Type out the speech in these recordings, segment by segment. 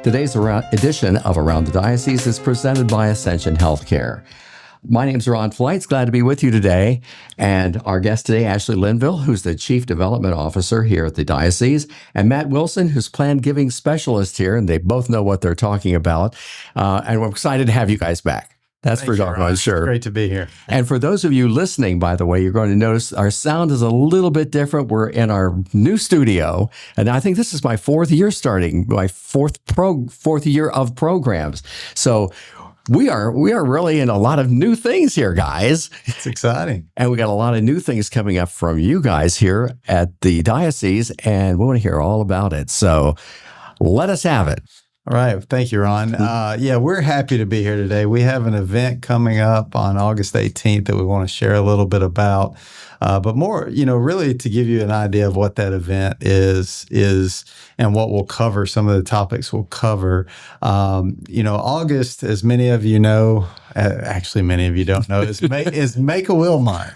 Today's edition of Around the Diocese is presented by Ascension Healthcare. My name's Ron Flights. Glad to be with you today. And our guest today, Ashley Linville, who's the Chief Development Officer here at the Diocese, and Matt Wilson, who's Planned Giving Specialist here, and they both know what they're talking about. And we're excited to have you guys back. That's for darn sure. Great to be here. And for those of you listening, by the way, you're going to notice our sound is a little bit different. We're in our new studio, and I think this is my fourth year fourth year of programs. So we are really in a lot of new things here, guys. It's exciting. And we got a lot of new things coming up from you guys here at the Diocese, and we want to hear all about it. So let us have it. All right. Thank you, Ron. Yeah, we're happy to be here today. We have an event coming up on August 18th that we want to share a little bit about. But more, really to give you an idea of what that event is and what we'll cover, some of the topics we'll cover. August, as many of you know, actually many of you don't know, is Make-A-Will Month.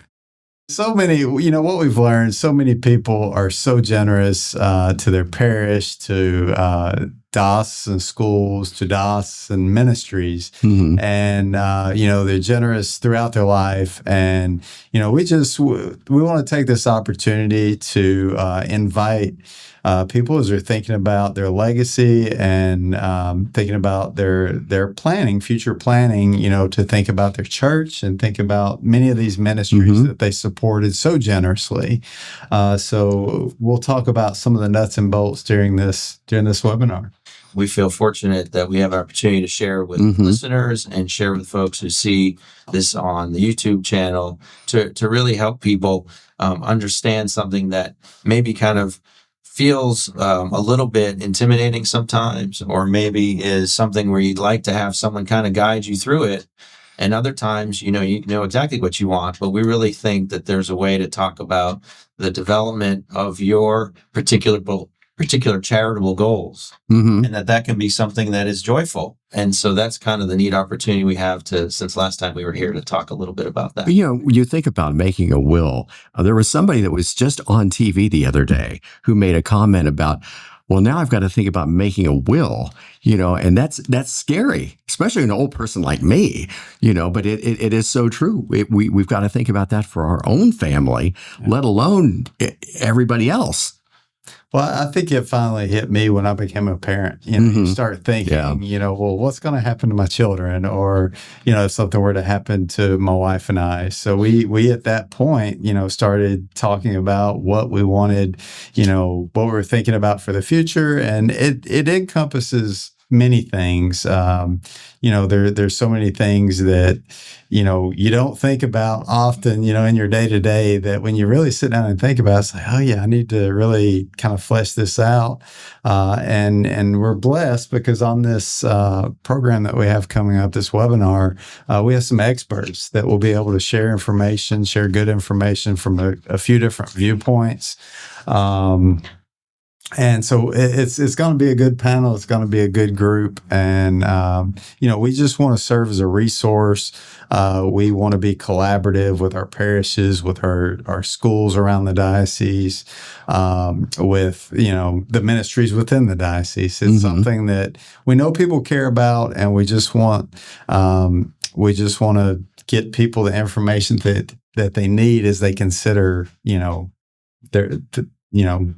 So many, what we've learned, so many people are so generous to their parish, to dioceses and schools, to dioceses and ministries. Mm-hmm. And, they're generous throughout their life. And, we want to take this opportunity to invite people as they're thinking about their legacy and thinking about their planning, future planning, to think about their church and think about many of these ministries mm-hmm. that they supported so generously. So we'll talk about some of the nuts and bolts during this webinar. We feel fortunate that we have an opportunity to share with mm-hmm. listeners and share with folks who see this on the YouTube channel to really help people understand something that maybe kind of feels a little bit intimidating sometimes, or maybe is something where you'd like to have someone kind of guide you through it. And other times, you know exactly what you want, but we really think that there's a way to talk about the development of your particular charitable goals, mm-hmm. and that can be something that is joyful. And so that's kind of the neat opportunity we have since last time we were here, to talk a little bit about that. You think about making a will. There was somebody that was just on TV the other day who made a comment about, well, now I've got to think about making a will, and that's scary, especially an old person like me, but it is so true. We've got to think about that for our own family, let alone everybody else. Well, I think it finally hit me when I became a parent. Mm-hmm. You start thinking, well, what's going to happen to my children? Or, if something were to happen to my wife and I. So we at that point, started talking about what we wanted, what we were thinking about for the future. And it encompasses many things. There's so many things that, you don't think about often, in your day to day, that when you really sit down and think about it, it's like, oh yeah, I need to really kind of flesh this out. And we're blessed because on this program that we have coming up, this webinar, we have some experts that will be able to share good information from a few different viewpoints. And so it's going to be a good panel. It's going to be a good group. And, we just want to serve as a resource. We want to be collaborative with our parishes, with our schools around the diocese, with, the ministries within the diocese. It's mm-hmm. something that we know people care about, and we just want to get people the information that they need as they consider, their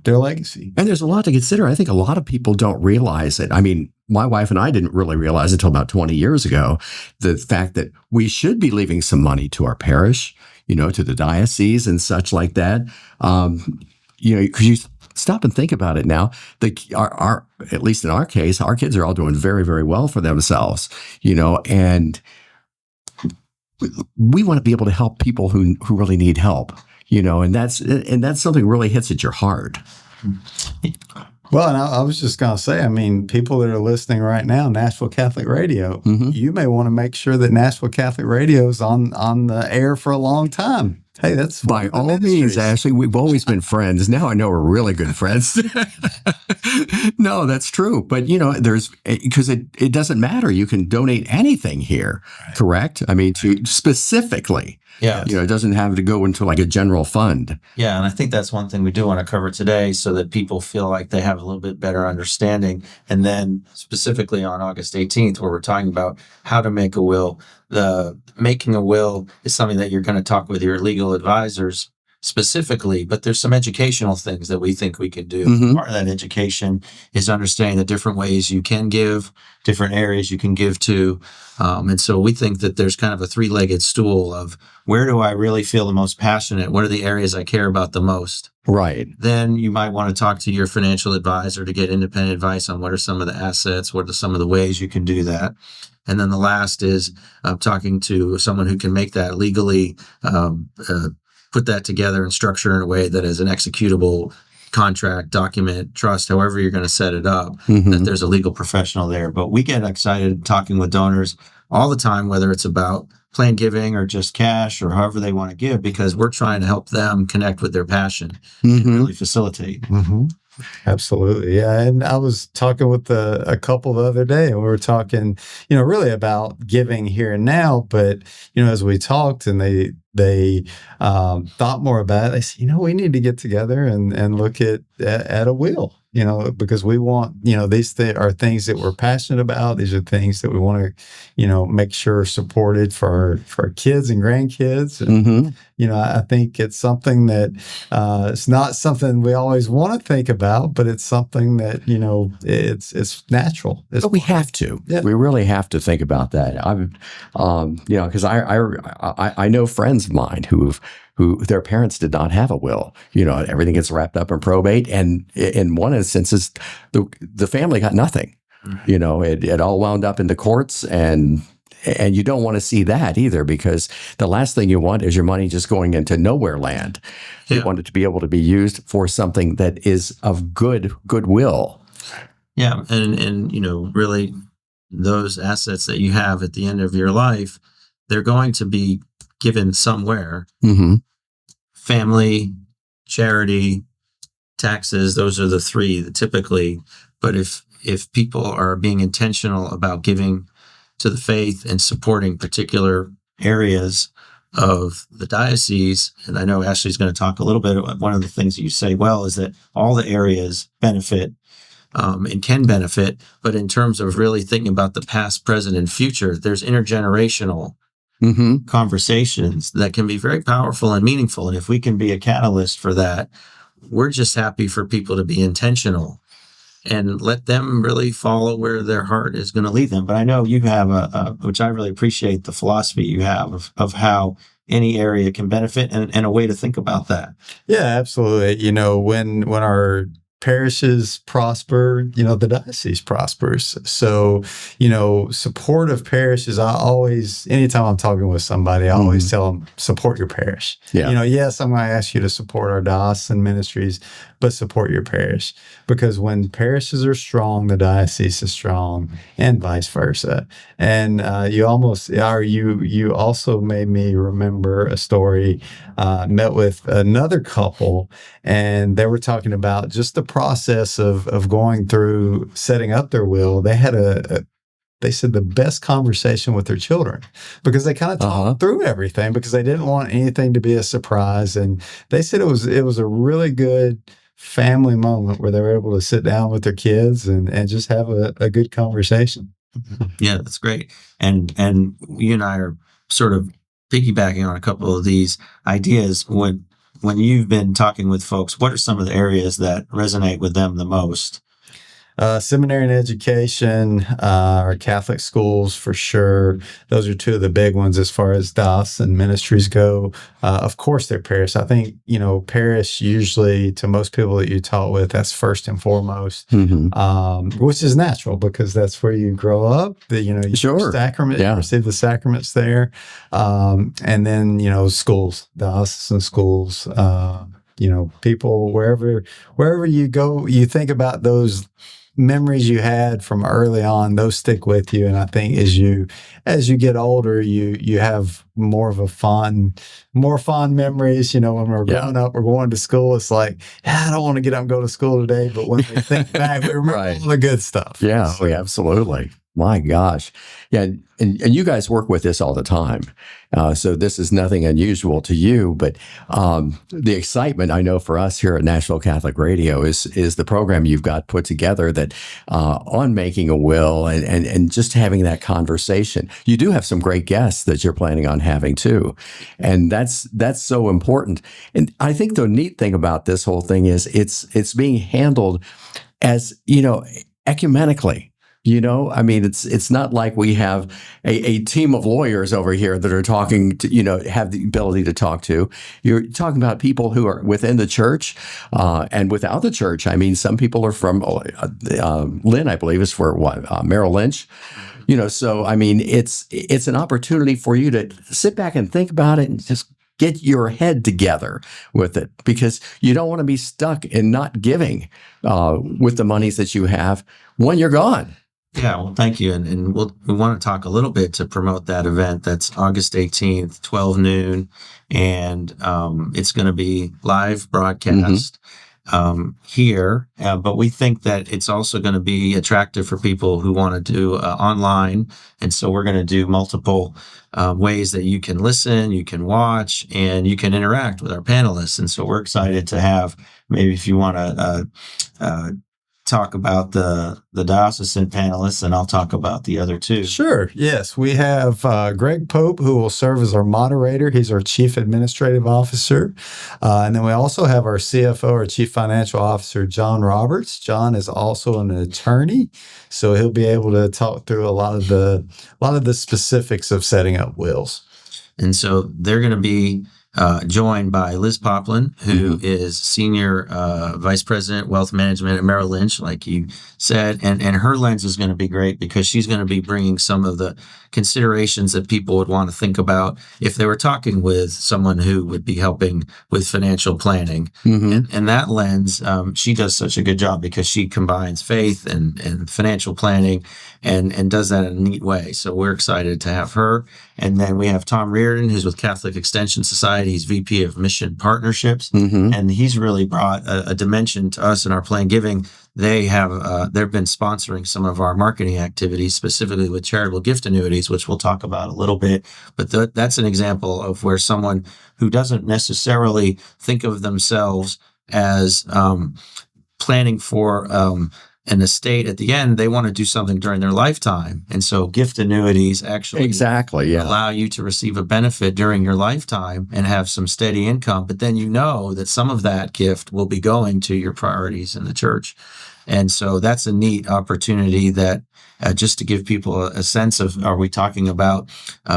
legacy. And there's a lot to consider. I think a lot of people don't realize it. I mean, my wife and I didn't really realize until about 20 years ago, the fact that we should be leaving some money to our parish, to the diocese and such like that. Because you stop and think about it now, our at least in our case, our kids are all doing very, very well for themselves, and we want to be able to help people who really need help. And that's something really hits at your heart. Well, and I was just going to say, people that are listening right now, Nashville Catholic Radio, mm-hmm. you may want to make sure that Nashville Catholic Radio is on the air for a long time. Hey, that's By one of the all means, ministries. Ashley, we've always been friends. Now I know we're really good friends. No, that's true. But, because it doesn't matter. You can donate anything here, correct? I mean, to specifically, Yeah. it doesn't have to go into like a general fund. Yeah, and I think that's one thing we do want to cover today so that people feel like they have a little bit better understanding. And then specifically on August 18th, where we're talking about how to make a will, the making a will is something that you're going to talk with your legal advisors specifically, but there's some educational things that we think we can do. Mhm. Part of that education is understanding the different ways you can give, different areas you can give to. And so we think that there's kind of a three-legged stool of where do I really feel the most passionate? What are the areas I care about the most? Right. Then you might want to talk to your financial advisor to get independent advice on what are some of the assets, what are some of the ways you can do that. And then the last is talking to someone who can make that legally, put that together and structure in a way that is an executable contract, document, trust, however you're going to set it up, Mhm. that there's a legal professional there. But we get excited talking with donors all the time, whether it's about planned giving or just cash or however they want to give, because we're trying to help them connect with their passion and Mhm. really facilitate. Mm-hmm. Absolutely. Yeah. And I was talking with a couple the other day, and we were talking, really about giving here and now. But, as we talked and they thought more about it, they said, we need to get together and look at a will, because we want, these are things that we're passionate about. These are things that we want to, make sure supported for our kids and grandkids. And, Mhm. I think it's something that it's not something we always want to think about, but it's something that, it's natural. But we have to. Yeah. We really have to think about that. I've, because I know friends of mine who their parents did not have a will. Everything gets wrapped up in probate, and in one instance, the family got nothing. It all wound up in the courts, and you don't want to see that either, because the last thing you want is your money just going into nowhere land. You Yeah. want it to be able to be used for something that is of goodwill. Yeah. And really those assets that you have at the end of your life, they're going to be given somewhere. Mm-hmm. Family, charity, taxes, those are the three that typically. But if people are being intentional about giving to the faith and supporting particular areas of the diocese, and I know Ashley's going to talk a little bit about one of the things that you say well is that all the areas benefit and can benefit, but in terms of really thinking about the past, present, and future, there's intergenerational Mm-hmm. conversations that can be very powerful and meaningful. And if we can be a catalyst for that, we're just happy for people to be intentional and let them really follow where their heart is going to lead them. But I know you have which I really appreciate the philosophy you have of how any area can benefit and a way to think about that. Yeah, absolutely. When our parishes prosper, the diocese prospers. So, supportive parishes, anytime I'm talking with somebody, I always tell them, support your parish. Yeah. Yes, I'm going to ask you to support our diocesan ministries, but support your parish. Because when parishes are strong, the diocese is strong, and vice versa. And you also made me remember a story. Met with another couple, and they were talking about just the process of going through setting up their will. They had they said the best conversation with their children, because they kind of talked through everything, because they didn't want anything to be a surprise. And they said it was a really good family moment where they were able to sit down with their kids and just have a good conversation. Yeah, that's great. And you and I are sort of piggybacking on a couple of these ideas. When you've been talking with folks, what are some of the areas that resonate with them the most? Seminary and education, or Catholic schools for sure. Those are two of the big ones as far as diocesan ministries go. Of course, their parish. I think, parish usually to most people that you talk with, that's first and foremost, which is natural because that's where you grow up. You Sure. Sacrament, you receive the sacraments there. And then, schools, diocesan schools, people, wherever you go, you think about those memories you had from early on, those stick with you. And I think as you get older, you have more fond memories. When we're growing up, we're going to school. It's like, I don't want to get up and go to school today. But when we think back, we remember all the good stuff. Yeah, absolutely. My gosh. Yeah. And you guys work with this all the time. So this is nothing unusual to you, but the excitement I know for us here at Nashville Catholic Radio is the program you've got put together that on making a will and just having that conversation. You do have some great guests that you're planning on having too. And that's so important. And I think the neat thing about this whole thing is it's being handled as, ecumenically. It's not like we have a team of lawyers over here that are talking to, have the ability to talk to. You're talking about people who are within the church and without the church. Some people are from Lynn, I believe, is for Merrill Lynch. So it's an opportunity for you to sit back and think about it and just get your head together with it, because you don't want to be stuck in not giving with the monies that you have when you're gone. Yeah, well, thank you. And we want to talk a little bit to promote that event. That's August 18th, 12 noon. And it's going to be live broadcast here. But we think that it's also going to be attractive for people who want to do online. And so we're going to do multiple ways that you can listen, you can watch, and you can interact with our panelists. And so we're excited to have, maybe if you want to talk about the diocesan panelists, and I'll talk about the other two. Sure. Yes. We have Greg Pope, who will serve as our moderator. He's our Chief Administrative Officer. And then we also have our CFO, our Chief Financial Officer, John Roberts. John is also an attorney, so he'll be able to talk through a lot of the specifics of setting up wills. And so they're going to be joined by Liz Poplin, who is Senior Vice President, Wealth Management at Merrill Lynch, like you said. And her lens is going to be great because she's going to be bringing some of the considerations that people would want to think about if they were talking with someone who would be helping with financial planning. And that lens, she does such a good job because she combines faith and financial planning and does that in a neat way. So we're excited to have her. And then we have Tom Reardon, who's with Catholic Extension Society. He's VP of Mission Partnerships. And he's really brought a dimension to us in our plan giving. They've been sponsoring some of our marketing activities, specifically with charitable gift annuities, which we'll talk about a little bit. But that's an example of where someone who doesn't necessarily think of themselves as planning for an estate at the end, they want to do something during their lifetime. And so gift annuities actually allow you to receive a benefit during your lifetime and have some steady income. But then that some of that gift will be going to your priorities in the church. And so that's a neat opportunity that just to give people a sense of, are we talking about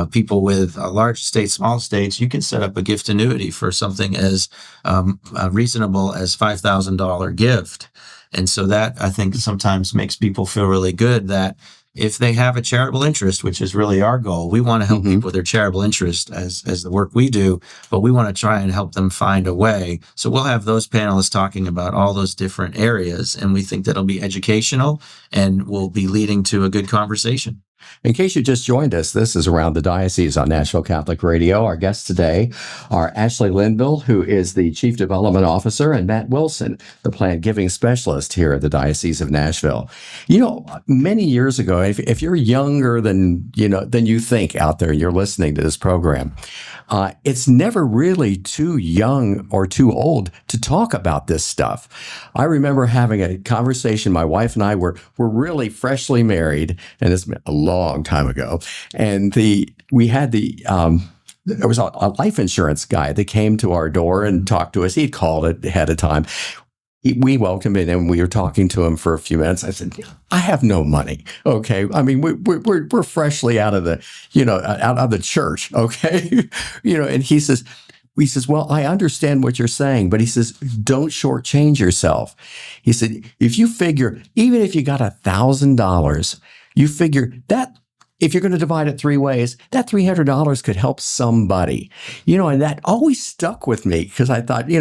people with large estates, small estates? You can set up a gift annuity for something as reasonable as $5,000 gift. And so that, I think, sometimes makes people feel really good that if they have a charitable interest, which is really our goal, we want to help people with their charitable interest as the work we do, but we want to try and help them find a way. So we'll have those panelists talking about all those different areas, and we think that'll be educational and will be leading to a good conversation. In case you just joined us, this is Around the Diocese on Nashville Catholic Radio. Our guests today are Ashley Linville, who is the Chief Development Officer, and Matt Wilson, the Planned Giving Specialist here at the Diocese of Nashville. Many years ago, if you're younger than you think out there, you're listening to this program, it's never really too young or too old to talk about this stuff. I remember having a conversation. My wife and I were really freshly married, and it's been a long time ago. And we had there was a life insurance guy that came to our door and talked to us. He'd called it ahead of time. We welcomed him and we were talking to him for a few minutes. I said, I have no money. Okay. We're freshly out of the, out of the church. Okay. And he says, well, I understand what you're saying, but he says, don't shortchange yourself. He said, if you figure, even if you got $1,000, you figure that if you're going to divide it three ways, that $300 could help somebody, and that always stuck with me because I thought,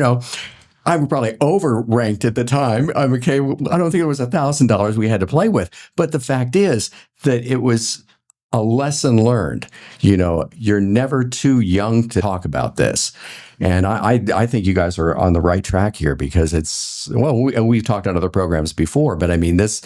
I would probably overranked at the time. I'm okay. I don't think it was $1,000 we had to play with, but the fact is that it was a lesson learned. You're never too young to talk about this. And I think you guys are on the right track here because we've talked on other programs before, but I mean, this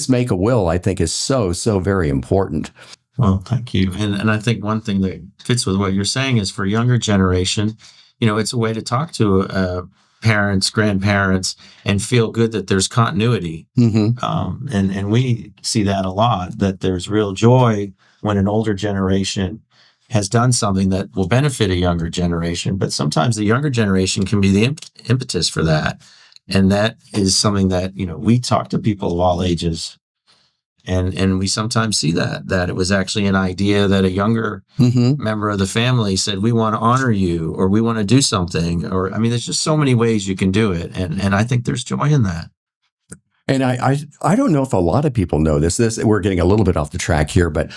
make a will, I think, is so very important. Well, thank you. And I think one thing that fits with what you're saying is for younger generation, it's a way to talk to parents, grandparents, and feel good that there's continuity. Mm-hmm. And we see that a lot, that there's real joy when an older generation has done something that will benefit a younger generation. But sometimes the younger generation can be the impetus for that. And that is something that, we talk to people of all ages. And we sometimes see that it was actually an idea that a younger member of the family said, we want to honor you, or we want to do something, or, I mean, there's just so many ways you can do it. And I think there's joy in that. And I don't know if a lot of people know this. We're getting a little bit off the track here, but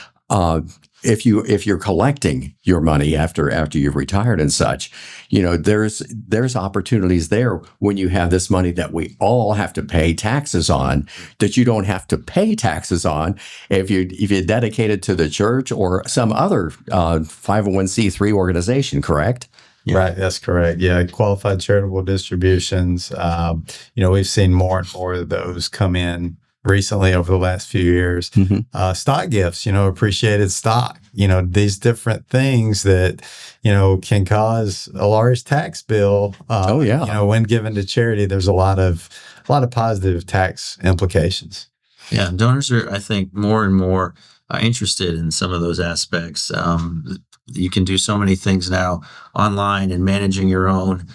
if you're collecting your money after you've retired and such, there's opportunities there when you have this money that we all have to pay taxes on, that you don't have to pay taxes on if you dedicate it to the church or some other 501c3 organization. Correct? Yeah. Right, that's correct. Yeah, qualified charitable distributions. We've seen more and more of those come in recently over the last few years. Stock gifts, appreciated stock, these different things that, can cause a large tax bill. When given to charity, there's a lot of positive tax implications. Yeah, donors are, I think, more and more interested in some of those aspects. You can do so many things now online and managing your own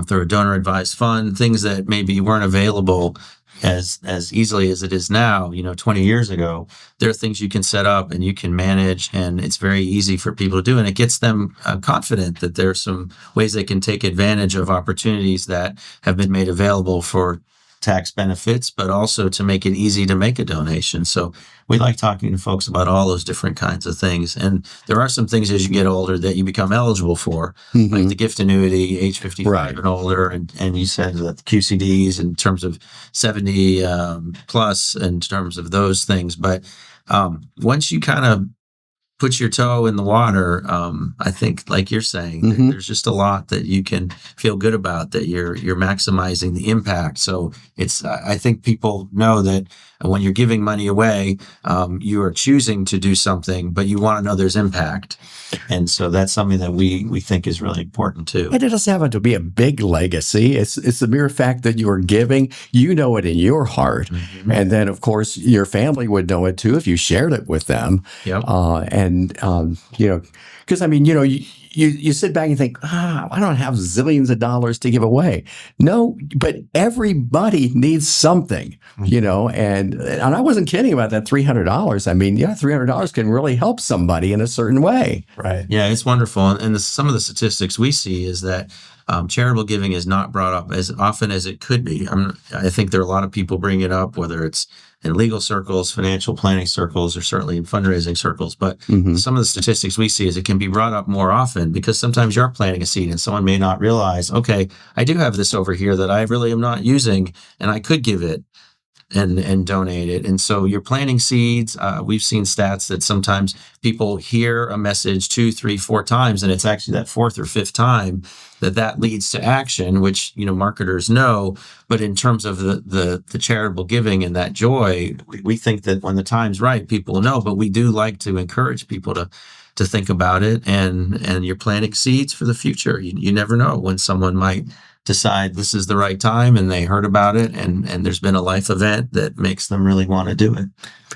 through a donor advised fund, things that maybe weren't available as easily as it is now, 20 years ago. There are things you can set up and you can manage, and it's very easy for people to do. And it gets them confident that there are some ways they can take advantage of opportunities that have been made available for tax benefits, but also to make it easy to make a donation. So we like talking to folks about all those different kinds of things. And there are some things as you get older that you become eligible for, like the gift annuity, age 55 and older. And you said that the QCDs in terms of 70 plus in terms of those things. But once you kind of put your toe in the water, I think, like you're saying, there's just a lot that you can feel good about, that you're maximizing the impact. So I think people know that when you're giving money away, you are choosing to do something, but you want to know there's impact. And so that's something that we think is really important too. And it doesn't have to be a big legacy. It's the mere fact that you're giving, it in your heart. And then, of course, your family would know it too if you shared it with them. Yep. Because I mean, you sit back and think, I don't have zillions of dollars to give away. No, but everybody needs something, and I wasn't kidding about that $300. I mean, $300 can really help somebody in a certain way. Right. Yeah, it's wonderful. And some of the statistics we see is that charitable giving is not brought up as often as it could be. I think there are a lot of people bring it up, whether it's in legal circles, financial planning circles, or certainly in fundraising circles. But some of the statistics we see is it can be brought up more often because sometimes you're planting a seed and someone may not realize, okay, I do have this over here that I really am not using and I could give it and donate it. And so you're planting seeds. We've seen stats that sometimes people hear a message 2, 3, 4 times, and it's actually that 4th or 5th time that leads to action, which, marketers know. But in terms of the charitable giving and that joy, we think that when the time's right, people know. But we do like to encourage people to think about it, and you're planting seeds for the future. You never know when someone might decide this is the right time and they heard about it and there's been a life event that makes them really want to do it.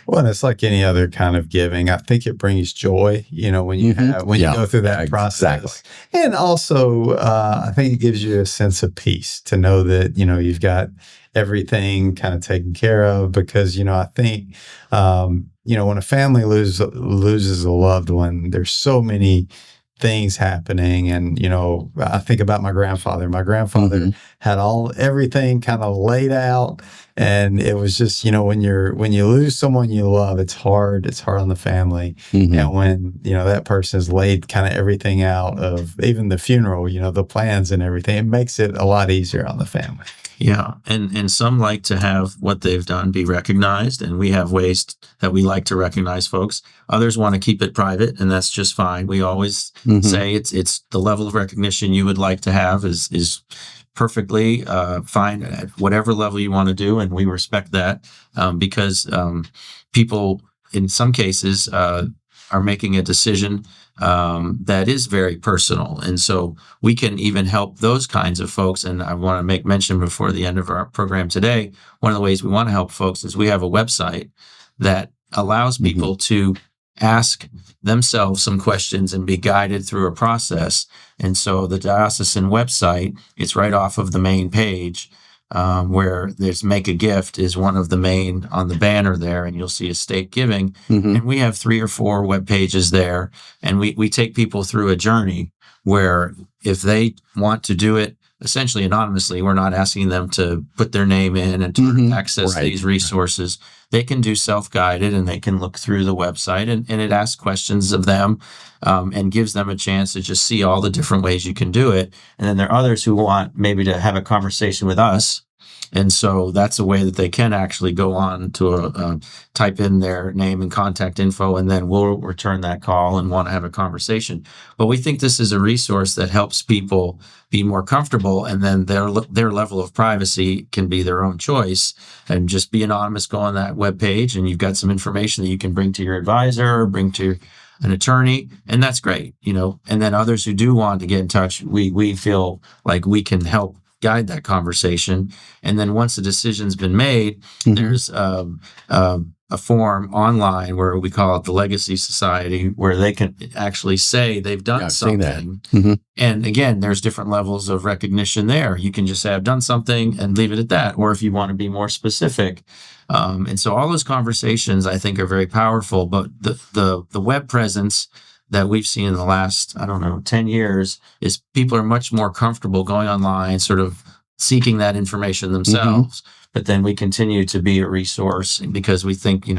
Well, and it's like any other kind of giving. I think it brings joy, when you you go through that process. Exactly. And also, I think it gives you a sense of peace to know that, you've got everything kind of taken care of, because, I think, when a family loses a loved one, there's so many things happening. And, I think about my grandfather. My grandfather had everything kind of laid out. And it was just, when you lose someone you love, it's hard. It's hard on the family. And when, that person has laid kind of everything out of even the funeral, the plans and everything, it makes it a lot easier on the family. Yeah. And some like to have what they've done be recognized, and we have ways that we like to recognize folks. Others want to keep it private, and that's just fine. We always say it's the level of recognition you would like to have is perfectly fine at whatever level you want to do, and we respect that because people in some cases are making a decision that is very personal. And so we can even help those kinds of folks. And I want to make mention before the end of our program today, one of the ways we want to help folks is we have a website that allows people to ask themselves some questions and be guided through a process. And so the diocesan website, it's right off of the main page. Where there's Make a Gift is one of the main on the banner there, and you'll see estate giving. And we have 3 or 4 web pages there, and we take people through a journey where if they want to do it essentially anonymously, we're not asking them to put their name in and to access these resources. They can do self-guided, and they can look through the website, and it asks questions of them and gives them a chance to just see all the different ways you can do it. And then there are others who want maybe to have a conversation with us. And so that's a way that they can actually go on to type in their name and contact info, and then we'll return that call and want to have a conversation. But we think this is a resource that helps people be more comfortable, and then their level of privacy can be their own choice. And just be anonymous, go on that webpage, and you've got some information that you can bring to your advisor or bring to an attorney, and that's great, And then others who do want to get in touch, we feel like we can help guide that conversation. And then once the decision's been made, there's a form online where we call it the Legacy Society, where they can actually say they've done something. And again, there's different levels of recognition there. You can just say, I've done something, and leave it at that. Or if you want to be more specific. And so all those conversations, I think, are very powerful. But the web presence that we've seen in the last, 10 years is people are much more comfortable going online, sort of seeking that information themselves. But then we continue to be a resource because we think,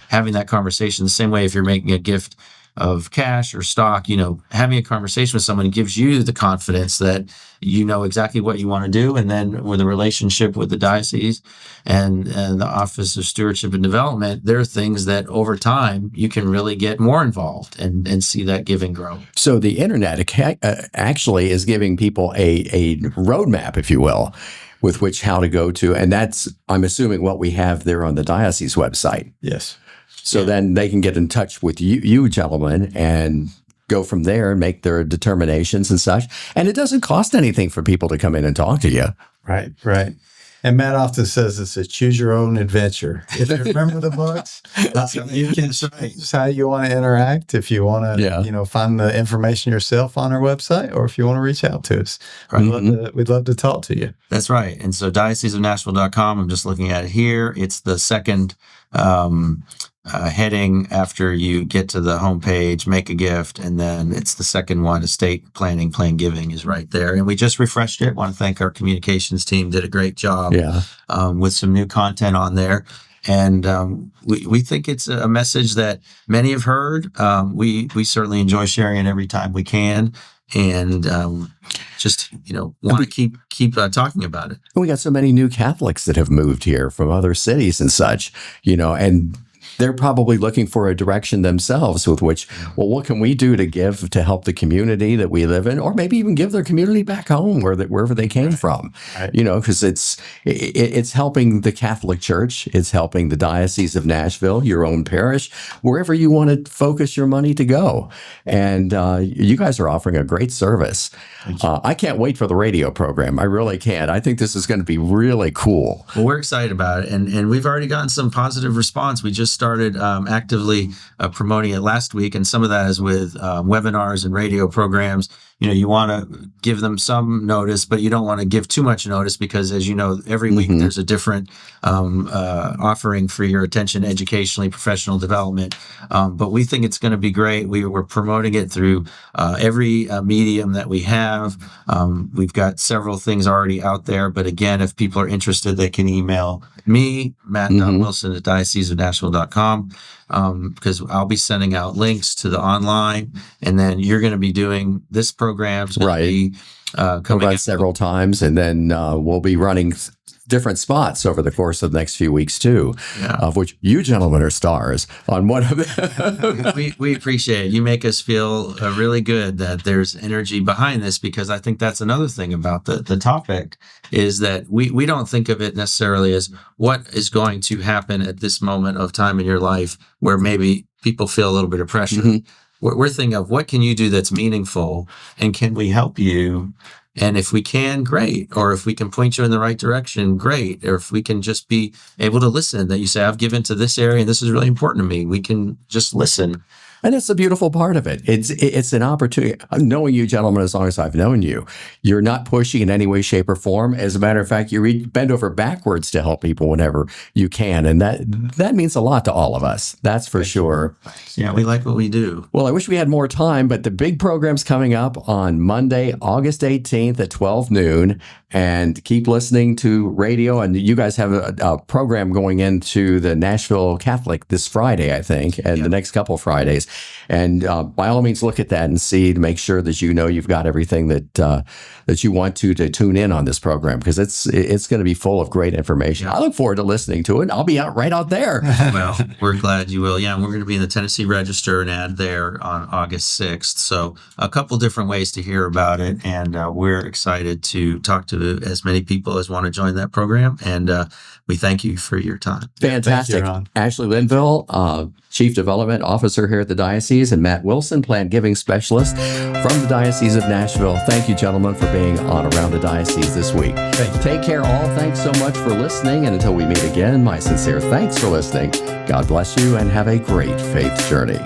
having that conversation the same way if you're making a gift of cash or stock, having a conversation with someone gives you the confidence that you know exactly what you want to do. And then with a relationship with the diocese and the Office of Stewardship and Development, there are things that over time you can really get more involved and see that giving grow. So the internet actually is giving people a roadmap, if you will, with which how to go to. And that's, I'm assuming, what we have there on the diocese website. Yes. So then they can get in touch with you gentlemen, and go from there and make their determinations and such. And it doesn't cost anything for people to come in and talk to you. Right. And Matt often says it's a choose your own adventure. If you remember the books, you can choose how you want to interact. If you want to, find the information yourself on our website, or if you want to reach out to us, we'd love to talk to you. That's right. And so dioceseofnashville.com, I'm just looking at it here. It's the second heading after you get to the homepage, Make a Gift, and then it's the second one, Estate Planning, Plan Giving is right there. And we just refreshed it. Want to thank our communications team, did a great job with some new content on there. And we think it's a message that many have heard. We certainly enjoy sharing it every time we can. And just, want to keep talking about it. And we got so many new Catholics that have moved here from other cities and such, and they're probably looking for a direction themselves with which, well, what can we do to give to help the community that we live in, or maybe even give their community back home wherever they came from, because it's helping the Catholic Church, it's helping the Diocese of Nashville, your own parish, wherever you want to focus your money to go. And you guys are offering a great service. I can't wait for the radio program. I really can't. I think this is going to be really cool. Well, we're excited about it. And we've already gotten some positive response. We just started actively promoting it last week. And some of that is with webinars and radio programs. you want to give them some notice, but you don't want to give too much notice because, as you know, every week there's a different offering for your attention, educationally, professional development. But we think it's going to be great. We're promoting it through every medium that we have. We've got several things already out there. But again, if people are interested, they can email me, Matt.Wilson at dioceseofnashville.com, because I'll be sending out links to the online, and then you're going to be doing this program's going to be coming run several times, and then we'll be running different spots over the course of the next few weeks too, of which you gentlemen are stars on one of them. we appreciate it. You make us feel really good that there's energy behind this, because I think that's another thing about the topic is that we don't think of it necessarily as what is going to happen at this moment of time in your life where maybe people feel a little bit of pressure. We're thinking of what can you do that's meaningful, and can we help you? And if we can, great. Or if we can point you in the right direction, great. Or if we can just be able to listen, that you say, I've given to this area and this is really important to me. We can just listen. And it's a beautiful part of it. It's an opportunity. Knowing you gentlemen as long as I've known you, you're not pushing in any way, shape, or form. As a matter of fact, you bend over backwards to help people whenever you can. And that means a lot to all of us. That's for sure. Yeah, we like what we do. Well, I wish we had more time, but the big program's coming up on Monday, August 18th at 12 noon. And keep listening to radio. And you guys have a program going into the Nashville Catholic this Friday, I think, and the next couple of Fridays. And by all means, look at that and see to make sure that you've got everything that you want to tune in on this program, because it's going to be full of great information. I look forward to listening to it. I'll be right out there. Well, we're glad you will. Yeah, and we're going to be in the Tennessee Register and ad there on August 6th. So a couple different ways to hear about it. And we're excited to talk to as many people as want to join that program. And we thank you for your time. Fantastic. Thank you, Ashley Linville, Chief Development Officer here at the Diocese, and Matt Wilson, Planned Giving Specialist from the Diocese of Nashville. Thank you, gentlemen, for being on Around the Diocese this week. Thank you. Take care, all. Thanks so much for listening. And until we meet again, my sincere thanks for listening. God bless you and have a great faith journey.